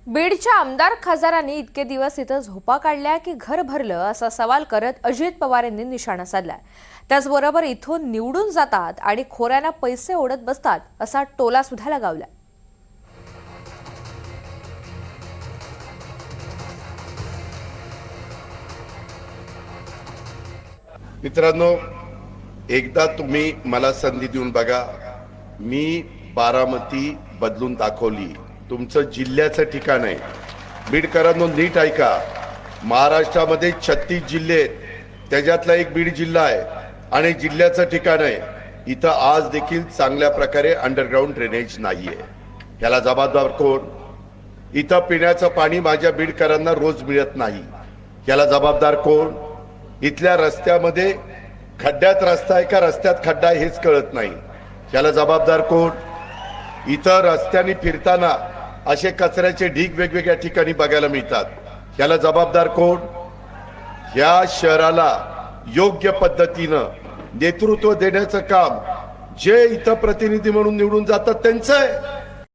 बीडच्या आमदार खासदारांनी इतके दिवस इथं झोपा काढल्या की घर भरलं असा सवाल करत अजित पवार यांनी निशाणा साधलाय। त्याचबरोबर इथून निवडून जातात आणि खोऱ्यांना पैसे ओढत बसतात असा टोला सुद्धा लगावलाय। मित्रांनो, एकदा तुम्ही मला संधी देऊन बघा। मी बारामती बदलून दाखवली, तुमचं जिल्ह्याचं ठिकाण आहे। बीडकरांनो नीट ऐका, महाराष्ट्रामध्ये 36 जिल्हे आहेत, त्याच्यातला एक बीड जिल्हा आहे आणि जिल्ह्याचं ठिकाण आहे। इथं आज देखील चांगल्या प्रकारे अंडरग्राऊंड ड्रेनेज नाहीये। याला जबाबदार कोण? इथं पिण्याचं पाणी माझ्या बीडकरांना रोज मिळत नाही, याला जबाबदार कोण? इथल्या रस्त्यामध्ये खड्ड्यात रस्ता आहे का रस्त्यात खड्डा आहे हेच कळत नाही, याला जबाबदार कोण? इथं रस्त्याने फिरताना असे कचऱ्याचे ढीग वेगवेगळ्या ठिकाणी बघायला मिळतात, याला जबाबदार कोण? या शहराला योग्य पद्धतीनं नेतृत्व देण्याचं काम जे इथं प्रतिनिधी म्हणून निवडून जातात त्यांचं आहे।